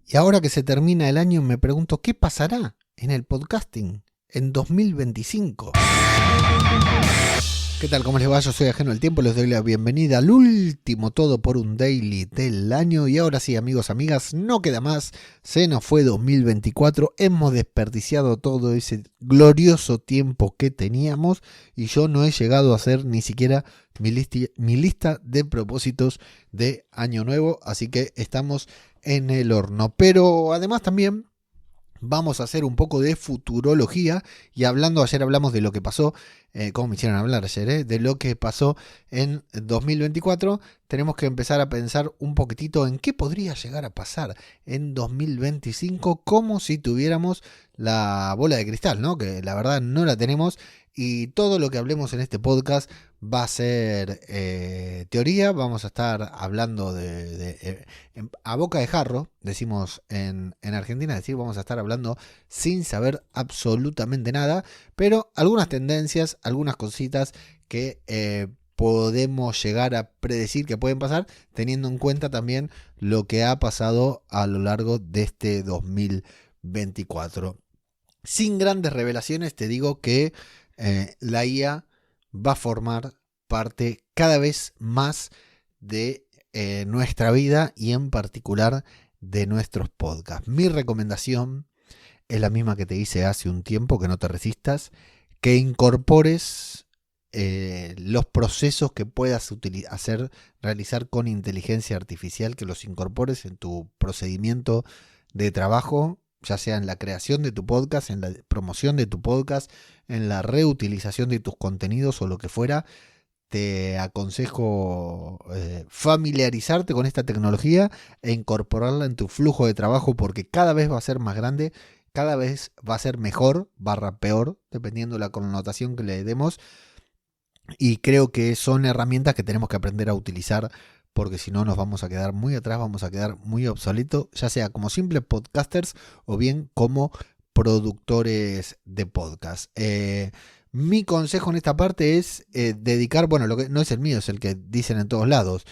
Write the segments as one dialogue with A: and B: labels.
A: Y ahora que se termina el año me pregunto qué pasará en el podcasting en 2025. ¿Qué tal? ¿Cómo les va? Yo soy Ajeno al Tiempo, les doy la bienvenida al último Todo por un Daily del año. Y ahora sí, amigos, amigas, no queda más. Se nos fue 2024, hemos desperdiciado todo ese glorioso tiempo que teníamos y yo no he llegado a hacer ni siquiera mi lista de propósitos de año nuevo, así que estamos en el horno. Pero además también vamos a hacer un poco de futurología y ayer hablamos de lo que pasó, como me hicieron hablar ayer, de lo que pasó en 2024, tenemos que empezar a pensar un poquitito en qué podría llegar a pasar en 2025 como si tuviéramos la bola de cristal, ¿no? Que la verdad no la tenemos y todo lo que hablemos en este podcast va a ser teoría, vamos a estar hablando a boca de jarro, decimos en Argentina, es decir, vamos a estar hablando sin saber absolutamente nada, pero algunas tendencias, algunas cositas que podemos llegar a predecir que pueden pasar, teniendo en cuenta también lo que ha pasado a lo largo de este 2024. Sin grandes revelaciones, te digo que la IA va a formar parte cada vez más de nuestra vida y en particular de nuestros podcasts. Mi recomendación es la misma que te hice hace un tiempo, que no te resistas, que incorpores los procesos que puedas realizar con inteligencia artificial, que los incorpores en tu procedimiento de trabajo, ya sea en la creación de tu podcast, en la promoción de tu podcast, en la reutilización de tus contenidos o lo que fuera. Te aconsejo familiarizarte con esta tecnología e incorporarla en tu flujo de trabajo porque cada vez va a ser más grande, cada vez va a ser mejor, peor, dependiendo de la connotación que le demos. Y creo que son herramientas que tenemos que aprender a utilizar porque si no nos vamos a quedar muy atrás, vamos a quedar muy obsoletos, ya sea como simples podcasters o bien como productores de podcast. Mi consejo en esta parte es dedicar, bueno, lo que no es el mío, es el que dicen en todos lados,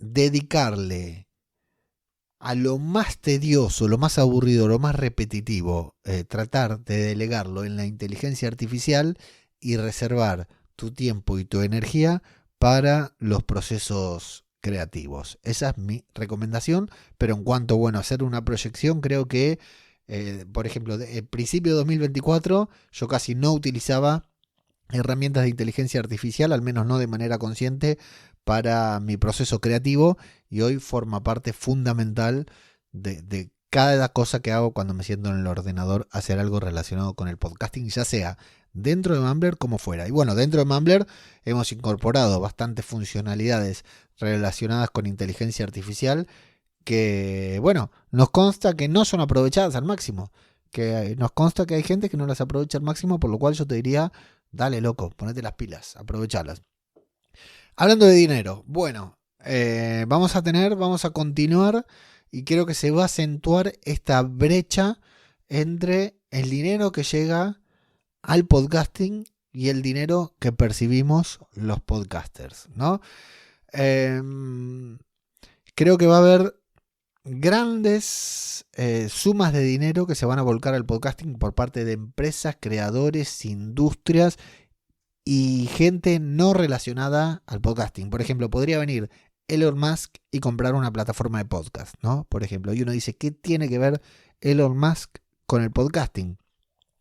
A: dedicarle a lo más tedioso, lo más aburrido, lo más repetitivo, tratar de delegarlo en la inteligencia artificial y reservar tu tiempo y tu energía para los procesos creativos. Esa es mi recomendación, pero en cuanto a hacer una proyección, creo que, por ejemplo, en principio de 2024 yo casi no utilizaba herramientas de inteligencia artificial, al menos no de manera consciente, para mi proceso creativo y hoy forma parte fundamental de cada cosa que hago cuando me siento en el ordenador a hacer algo relacionado con el podcasting, ya sea dentro de Mumbler como fuera. Y bueno, dentro de Mumbler hemos incorporado bastantes funcionalidades relacionadas con inteligencia artificial que, bueno, nos consta que no son aprovechadas al máximo, que nos consta que hay gente que no las aprovecha al máximo, por lo cual yo te diría, dale loco, ponete las pilas, aprovechalas. Hablando de dinero, bueno, vamos a continuar y creo que se va a acentuar esta brecha entre el dinero que llega al podcasting y el dinero que percibimos los podcasters, ¿no? Creo que va a haber grandes sumas de dinero que se van a volcar al podcasting por parte de empresas, creadores, industrias y gente no relacionada al podcasting. Por ejemplo, podría venir Elon Musk y comprar una plataforma de podcast, ¿no? Por ejemplo, y uno dice, ¿qué tiene que ver Elon Musk con el podcasting?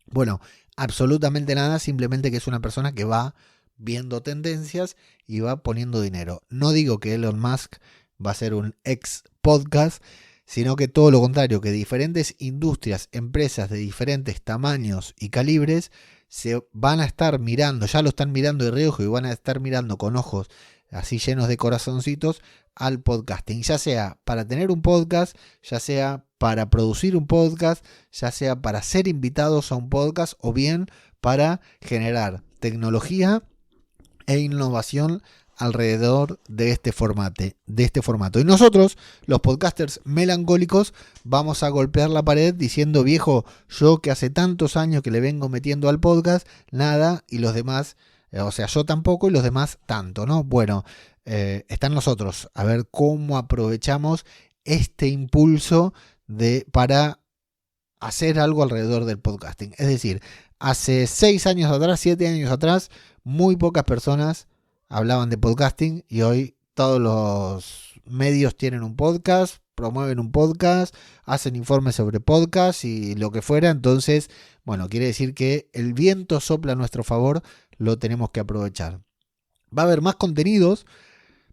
A: Bueno, absolutamente nada, simplemente que es una persona que va viendo tendencias y va poniendo dinero. No digo que Elon Musk va a ser un ex podcast, sino que todo lo contrario, que diferentes industrias, empresas de diferentes tamaños y calibres se van a estar mirando, ya lo están mirando de reojo y van a estar mirando con ojos así llenos de corazoncitos al podcasting, ya sea para tener un podcast, ya sea para producir un podcast, ya sea para ser invitados a un podcast o bien para generar tecnología e innovación alrededor de este formato. Y nosotros, los podcasters melancólicos, vamos a golpear la pared diciendo, viejo, yo que hace tantos años que le vengo metiendo al podcast, nada, y los demás, o sea, yo tampoco y los demás tanto, ¿no? Bueno, están nosotros, a ver cómo aprovechamos este impulso para hacer algo alrededor del podcasting. Es decir, hace 6 años atrás, 7 años atrás, muy pocas personas hablaban de podcasting y hoy todos los medios tienen un podcast, promueven un podcast, hacen informes sobre podcast y lo que fuera. Entonces, bueno, quiere decir que el viento sopla a nuestro favor, lo tenemos que aprovechar. Va a haber más contenidos,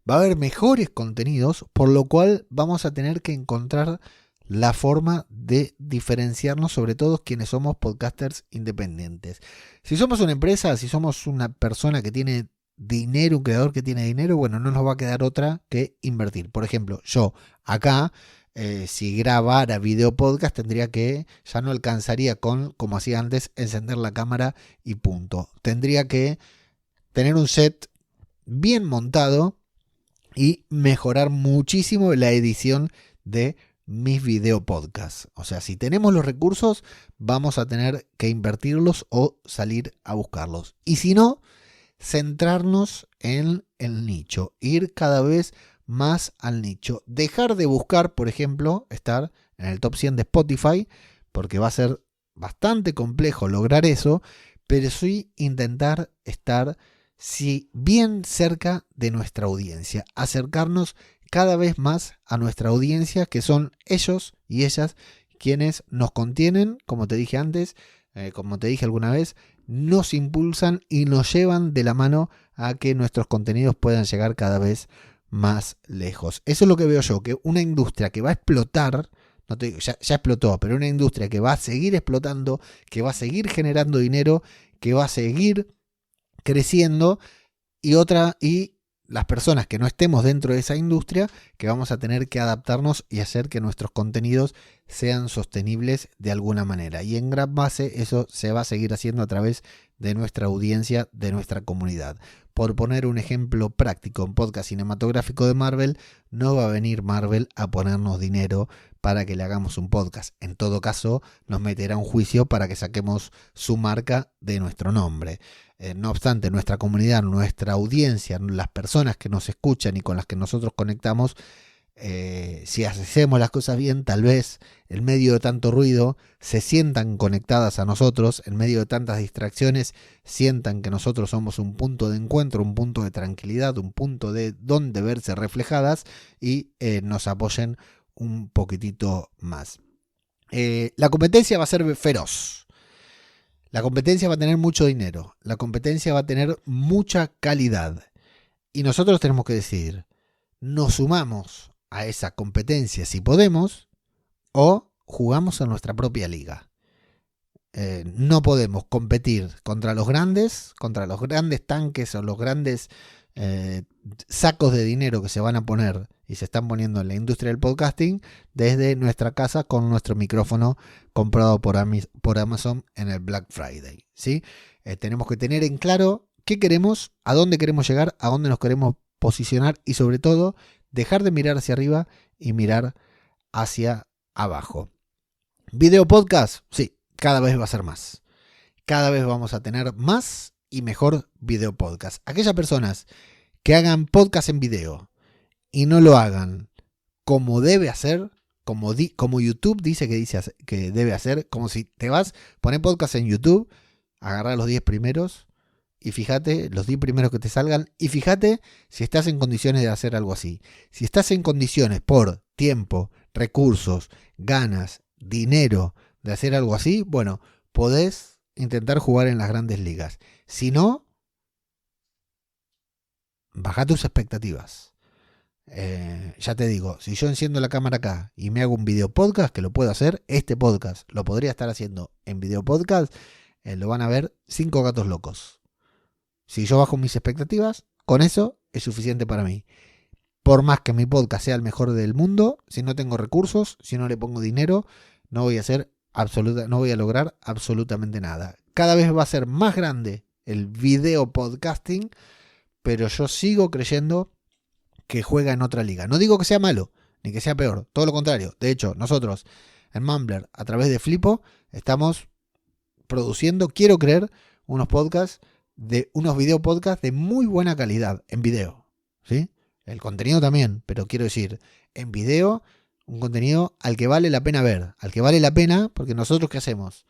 A: va a haber mejores contenidos, por lo cual vamos a tener que encontrar la forma de diferenciarnos, sobre todo quienes somos podcasters independientes. Si somos una empresa, si somos una persona que tiene dinero, un creador que tiene dinero, bueno, no nos va a quedar otra que invertir. Por ejemplo, yo acá, si grabara video podcast, ya no alcanzaría con, como hacía antes, encender la cámara y punto. Tendría que tener un set bien montado y mejorar muchísimo la edición de mis video podcasts. O sea, si tenemos los recursos, vamos a tener que invertirlos o salir a buscarlos. Y si no, centrarnos en el nicho, ir cada vez más al nicho. Dejar de buscar, por ejemplo, estar en el top 100 de Spotify, porque va a ser bastante complejo lograr eso, pero sí intentar estar bien cerca de nuestra audiencia, acercarnos cada vez más a nuestra audiencia, que son ellos y ellas quienes nos contienen, como te dije antes, como te dije alguna vez, nos impulsan y nos llevan de la mano a que nuestros contenidos puedan llegar cada vez más lejos. Eso es lo que veo yo, que una industria que va a explotar, no te digo, ya explotó, pero una industria que va a seguir explotando, que va a seguir generando dinero, que va a seguir creciendo, y las personas que no estemos dentro de esa industria, que vamos a tener que adaptarnos y hacer que nuestros contenidos sean sostenibles de alguna manera. Y en gran base eso se va a seguir haciendo a través de nuestra audiencia, de nuestra comunidad. Por poner un ejemplo práctico, en podcast cinematográfico de Marvel, no va a venir Marvel a ponernos dinero para que le hagamos un podcast. En todo caso, nos meterá un juicio para que saquemos su marca de nuestro nombre. No obstante, nuestra comunidad, nuestra audiencia, las personas que nos escuchan y con las que nosotros conectamos, si hacemos las cosas bien, tal vez en medio de tanto ruido se sientan conectadas a nosotros, en medio de tantas distracciones sientan que nosotros somos un punto de encuentro, un punto de tranquilidad, un punto de donde verse reflejadas y nos apoyen un poquitito más. La competencia va a ser feroz. La competencia va a tener mucho dinero. La competencia va a tener mucha calidad. Y nosotros tenemos que decidir, ¿nos sumamos a esa competencia si podemos o jugamos en nuestra propia liga? No podemos competir contra los grandes tanques o los grandes sacos de dinero que se van a poner y se están poniendo en la industria del podcasting desde nuestra casa con nuestro micrófono comprado por Amazon en el Black Friday, ¿sí? Tenemos que tener en claro qué queremos, a dónde queremos llegar, a dónde nos queremos posicionar y sobre todo dejar de mirar hacia arriba y mirar hacia abajo. ¿Video podcast? Sí, cada vez va a ser más. Cada vez vamos a tener más y mejor video podcast. Aquellas personas que hagan podcast en video y no lo hagan como debe hacer, como YouTube dice que debe hacer, como si te vas, poner podcast en YouTube, agarrar los 10 primeros y fíjate, los 10 primeros que te salgan, y fíjate si estás en condiciones de hacer algo así. Si estás en condiciones por tiempo, recursos, ganas, dinero de hacer algo así, bueno, podés intentar jugar en las grandes ligas. Si no, baja tus expectativas. Ya te digo, si yo enciendo la cámara acá y me hago un video podcast, que lo puedo hacer, este podcast lo podría estar haciendo en video podcast, lo van a ver 5 gatos locos. Si yo bajo mis expectativas, con eso es suficiente para mí. Por más que mi podcast sea el mejor del mundo, si no tengo recursos, si no le pongo dinero, no voy a lograr absolutamente nada. Cada vez va a ser más grande el video podcasting, pero yo sigo creyendo que juega en otra liga. No digo que sea malo, ni que sea peor, todo lo contrario. De hecho, nosotros en Mumbler, a través de Flipo, estamos produciendo, quiero creer, unos video podcasts de muy buena calidad en video, ¿sí? El contenido también, pero quiero decir, en video Un contenido al que vale la pena ver, al que vale la pena, porque nosotros ¿qué hacemos?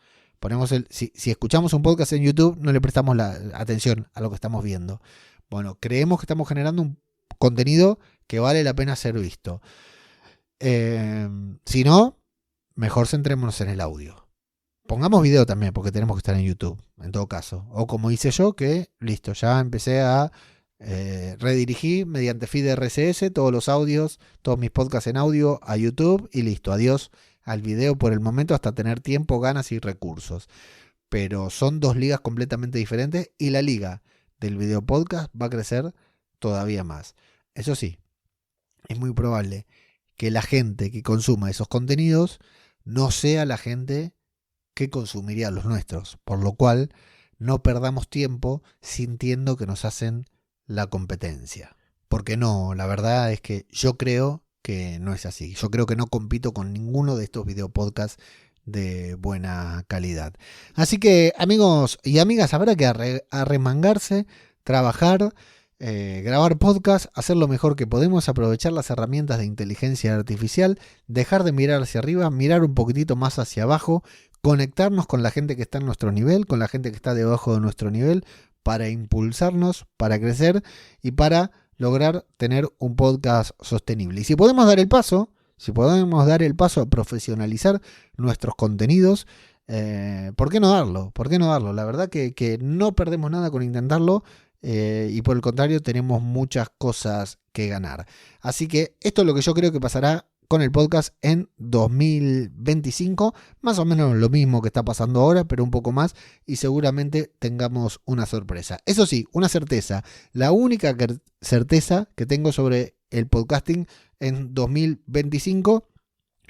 A: Si escuchamos un podcast en YouTube, no le prestamos la atención a lo que estamos viendo. Bueno, creemos que estamos generando un contenido que vale la pena ser visto. Si no, mejor centrémonos en el audio. Pongamos video también, porque tenemos que estar en YouTube, en todo caso. O como hice yo, que listo, ya empecé a redirigir mediante feed RSS todos los audios, todos mis podcasts en audio a YouTube y listo, adiós al video por el momento hasta tener tiempo, ganas y recursos. Pero son dos ligas completamente diferentes y la liga del video podcast va a crecer todavía más. Eso sí, es muy probable que la gente que consuma esos contenidos no sea la gente que consumiría los nuestros, por lo cual no perdamos tiempo sintiendo que nos hacen la competencia. Porque no, la verdad es que yo creo que no es así. Yo creo que no compito con ninguno de estos videopodcasts de buena calidad. Así que, amigos y amigas, habrá que arremangarse, trabajar, grabar podcast, hacer lo mejor que podemos, aprovechar las herramientas de inteligencia artificial, dejar de mirar hacia arriba, mirar un poquitito más hacia abajo, conectarnos con la gente que está en nuestro nivel, con la gente que está debajo de nuestro nivel, para impulsarnos, para crecer y para lograr tener un podcast sostenible. Y si podemos dar el paso a profesionalizar nuestros contenidos, ¿por qué no darlo? ¿Por qué no darlo? La verdad que no perdemos nada con intentarlo y por el contrario tenemos muchas cosas que ganar. Así que esto es lo que yo creo que pasará con el podcast en 2025, más o menos lo mismo que está pasando ahora, pero un poco más, y seguramente tengamos una sorpresa. Eso sí, una certeza, la única certeza que tengo sobre el podcasting en 2025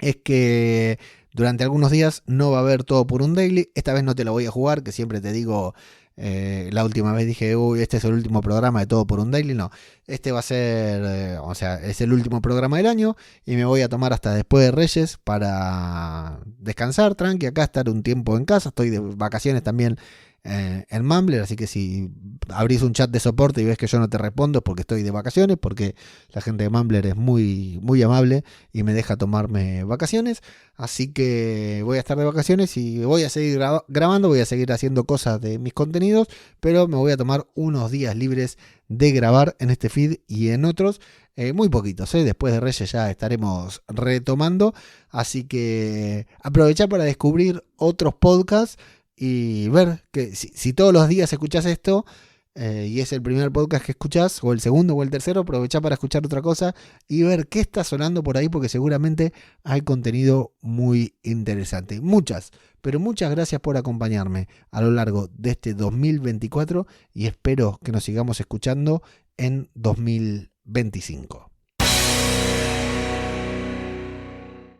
A: es que durante algunos días no va a haber todo por un daily. Esta vez no te la voy a jugar, que siempre te digo, la última vez dije, uy, este es el último programa de todo por un daily. No, este va a ser, es el último programa del año y me voy a tomar hasta después de Reyes para descansar, tranqui, acá estar un tiempo en casa. Estoy de vacaciones también en Mumbler, así que si abrís un chat de soporte y ves que yo no te respondo es porque estoy de vacaciones, porque la gente de Mumbler es muy, muy amable y me deja tomarme vacaciones. Así que voy a estar de vacaciones y voy a seguir grabando, voy a seguir haciendo cosas de mis contenidos, pero me voy a tomar unos días libres de grabar en este feed y en otros, muy poquitos, después de Reyes ya estaremos retomando, así que aprovechar para descubrir otros podcasts y ver que si todos los días escuchás esto y es el primer podcast que escuchás, o el segundo o el tercero, aprovechá para escuchar otra cosa y ver qué está sonando por ahí, porque seguramente hay contenido muy interesante. Pero muchas gracias por acompañarme a lo largo de este 2024 y espero que nos sigamos escuchando en 2025.